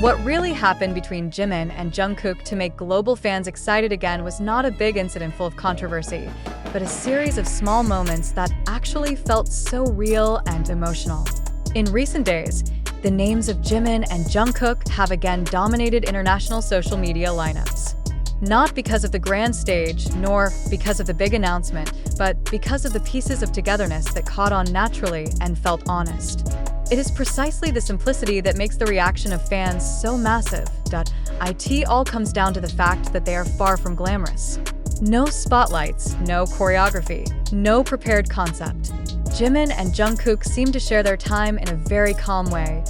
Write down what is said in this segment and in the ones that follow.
What really happened between Jimin and Jungkook to make global fans excited again was not a big incident full of controversy, but a series of small moments that actually felt so real and emotional. In recent days, the names of Jimin and Jungkook have again dominated international social media lineups. Not because of the grand stage, nor because of the big announcement, but because of the pieces of togetherness that caught on naturally and felt honest. It is precisely the simplicity that makes the reaction of fans so massive. It all comes down to the fact that they are far from glamorous. No spotlights, no choreography, no prepared concept. Jimin and Jungkook seem to share their time in a very calm way,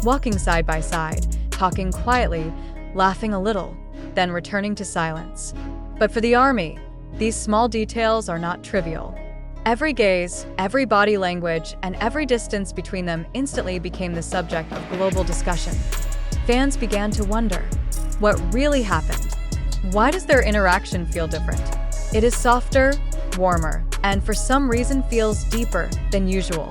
walking side by side, talking quietly, laughing a little, then returning to silence. But for the ARMY, these small details are not trivial. Every gaze, every body language, and every distance between them instantly became the subject of global discussion. Fans began to wonder, what really happened? Why does their interaction feel different? It is softer, warmer, and for some reason feels deeper than usual.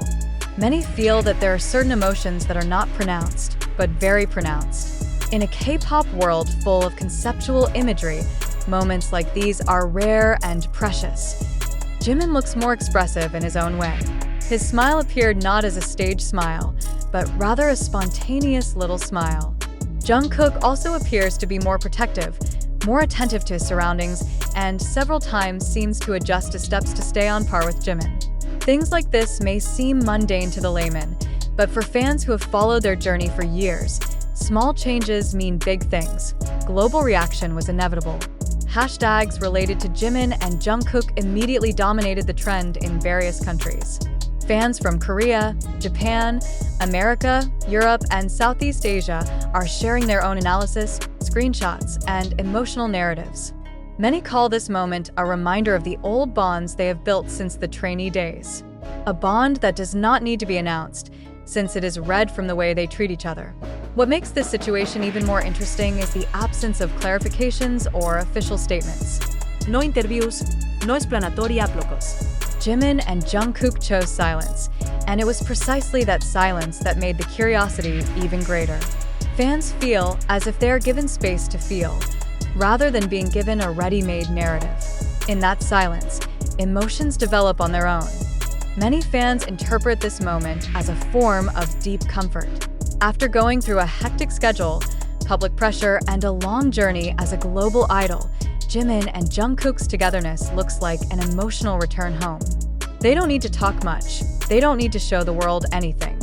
Many feel that there are certain emotions that are not pronounced, but very pronounced. In a K-pop world full of conceptual imagery, moments like these are rare and precious. Jimin looks more expressive in his own way. His smile appeared not as a staged smile, but rather a spontaneous little smile. Jungkook also appears to be more protective, more attentive to his surroundings, and several times seems to adjust his steps to stay on par with Jimin. Things like this may seem mundane to the layman, but for fans who have followed their journey for years, small changes mean big things. Global reaction was inevitable. Hashtags related to Jimin and Jungkook immediately dominated the trend in various countries. Fans from Korea, Japan, America, Europe, and Southeast Asia are sharing their own analysis, screenshots, and emotional narratives. Many call this moment a reminder of the old bonds they have built since the trainee days. A bond that does not need to be announced, since it is read from the way they treat each other. What makes this situation even more interesting is the absence of clarifications or official statements. No interviews, no explanatory aplausos. Jimin and Jungkook chose silence, and it was precisely that silence that made the curiosity even greater. Fans feel as if they are given space to feel, rather than being given a ready-made narrative. In that silence, emotions develop on their own. Many fans interpret this moment as a form of deep comfort. After going through a hectic schedule, public pressure, and a long journey as a global idol, Jimin and Jungkook's togetherness looks like an emotional return home. They don't need to talk much. They don't need to show the world anything.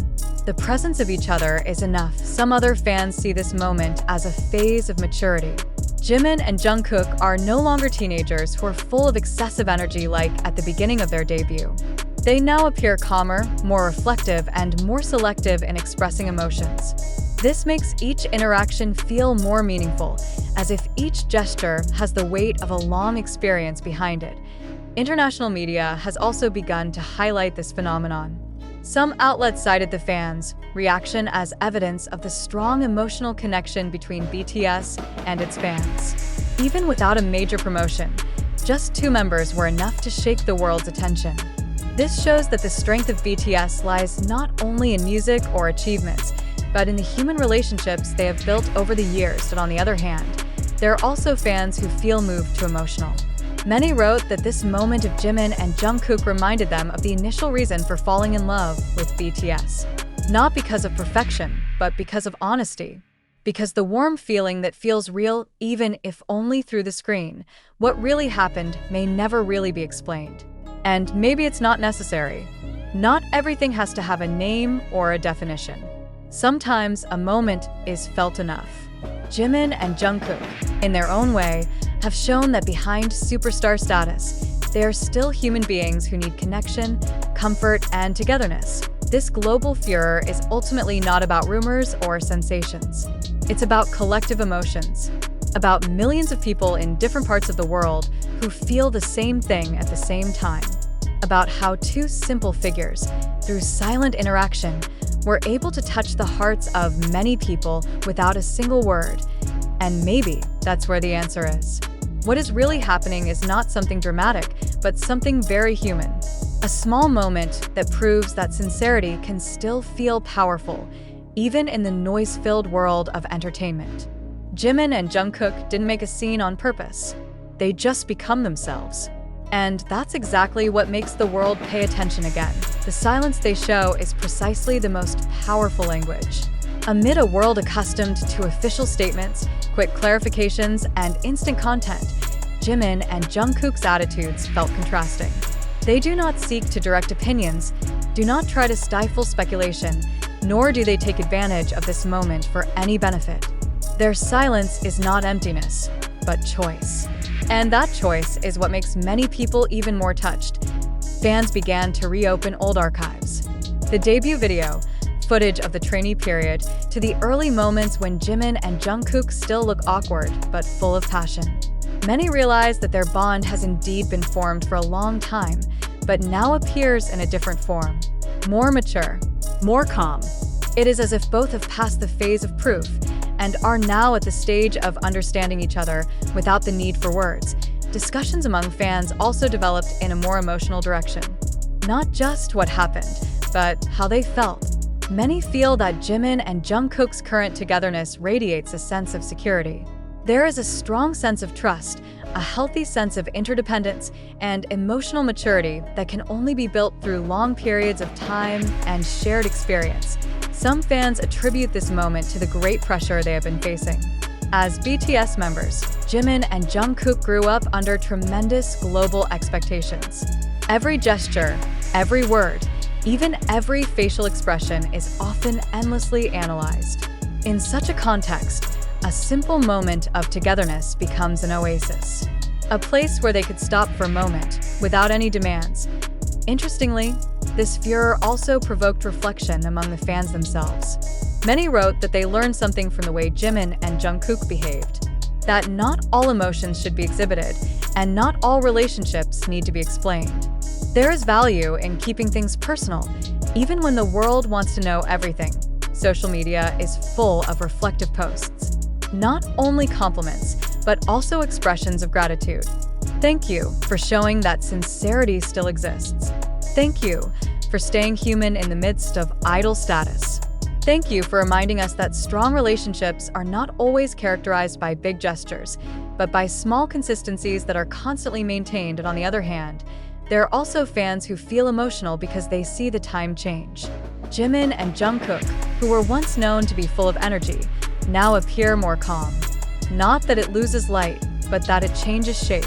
The presence of each other is enough. Some other fans see this moment as a phase of maturity. Jimin and Jungkook are no longer teenagers who are full of excessive energy like at the beginning of their debut. They now appear calmer, more reflective, and more selective in expressing emotions. This makes each interaction feel more meaningful, as if each gesture has the weight of a long experience behind it. International media has also begun to highlight this phenomenon. Some outlets cited the fans' reaction as evidence of the strong emotional connection between BTS and its fans. Even without a major promotion, just two members were enough to shake the world's attention. This shows that the strength of BTS lies not only in music or achievements, but in the human relationships they have built over the years. And on the other hand, there are also fans who feel moved to emotional. Many wrote that this moment of Jimin and Jungkook reminded them of the initial reason for falling in love with BTS. Not because of perfection, but because of honesty. Because the warm feeling that feels real, even if only through the screen. What really happened may never really be explained. And maybe it's not necessary. Not everything has to have a name or a definition. Sometimes a moment is felt enough. Jimin and Jungkook, in their own way, have shown that behind superstar status, they are still human beings who need connection, comfort, and togetherness. This global furor is ultimately not about rumors or sensations. It's about collective emotions, about millions of people in different parts of the world who feel the same thing at the same time, about how two simple figures, through silent interaction, were able to touch the hearts of many people without a single word. And maybe that's where the answer is. What is really happening is not something dramatic, but something very human. A small moment that proves that sincerity can still feel powerful, even in the noise-filled world of entertainment. Jimin and Jungkook didn't make a scene on purpose. They just become themselves. And that's exactly what makes the world pay attention again. The silence they show is precisely the most powerful language. Amid a world accustomed to official statements, quick clarifications, and instant content, Jimin and Jungkook's attitudes felt contrasting. They do not seek to direct opinions, do not try to stifle speculation, nor do they take advantage of this moment for any benefit. Their silence is not emptiness, but choice. And that choice is what makes many people even more touched. Fans began to reopen old archives. The debut video, footage of the trainee period, to the early moments when Jimin and Jungkook still look awkward but full of passion. Many realize that their bond has indeed been formed for a long time, but now appears in a different form. More mature, more calm. It is as if both have passed the phase of proof and are now at the stage of understanding each other without the need for words. Discussions among fans also developed in a more emotional direction. Not just what happened, but how they felt. Many feel that Jimin and Jungkook's current togetherness radiates a sense of security. There is a strong sense of trust, a healthy sense of interdependence, and emotional maturity that can only be built through long periods of time and shared experience. Some fans attribute this moment to the great pressure they have been facing. As BTS members, Jimin and Jungkook grew up under tremendous global expectations. Every gesture, every word, even every facial expression is often endlessly analyzed. In such a context, a simple moment of togetherness becomes an oasis. A place where they could stop for a moment, without any demands. Interestingly, this furor also provoked reflection among the fans themselves. Many wrote that they learned something from the way Jimin and Jungkook behaved. That not all emotions should be exhibited, and not all relationships need to be explained. There is value in keeping things personal, even when the world wants to know everything. Social media is full of reflective posts. Not only compliments, but also expressions of gratitude. Thank you for showing that sincerity still exists. Thank you for staying human in the midst of idol status. Thank you for reminding us that strong relationships are not always characterized by big gestures, but by small consistencies that are constantly maintained. And on the other hand, there are also fans who feel emotional because they see the time change. Jimin and Jungkook, who were once known to be full of energy, now appear more calm. Not that it loses light, but that it changes shape.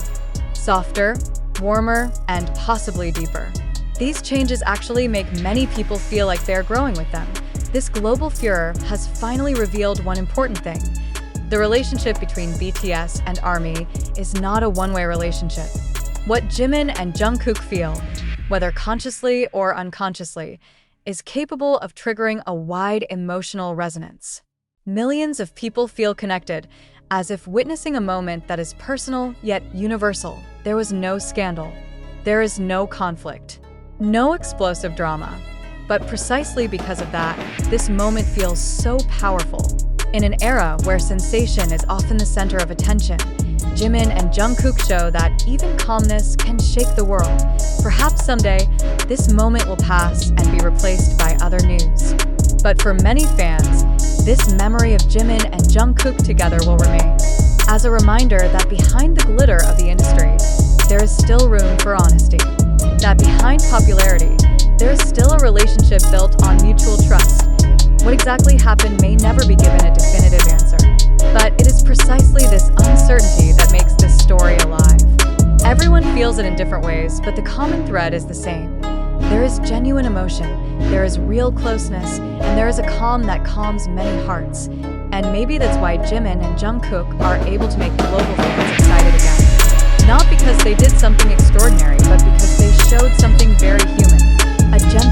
Softer, warmer, and possibly deeper. These changes actually make many people feel like they're growing with them. This global furor has finally revealed one important thing. The relationship between BTS and ARMY is not a one-way relationship. What Jimin and Jungkook feel, whether consciously or unconsciously, is capable of triggering a wide emotional resonance. Millions of people feel connected, as if witnessing a moment that is personal yet universal. There was no scandal. There is no conflict. No explosive drama. But precisely because of that, this moment feels so powerful. In an era where sensation is often the center of attention, Jimin and Jungkook show that even calmness can shake the world. Perhaps someday, this moment will pass and be replaced by other news. But for many fans, this memory of Jimin and Jungkook together will remain. As a reminder that behind the glitter of the industry, there is still room for honesty. That behind popularity, there is still a relationship built on mutual trust. What exactly happened may never be given a definitive answer. But it is precisely this uncertainty that makes this story alive. Everyone feels it in different ways, but the common thread is the same. There is genuine emotion, there is real closeness, and there is a calm that calms many hearts. And maybe that's why Jimin and Jungkook are able to make global fans excited again. Not because they did something extraordinary, but because they showed something very human. A gentle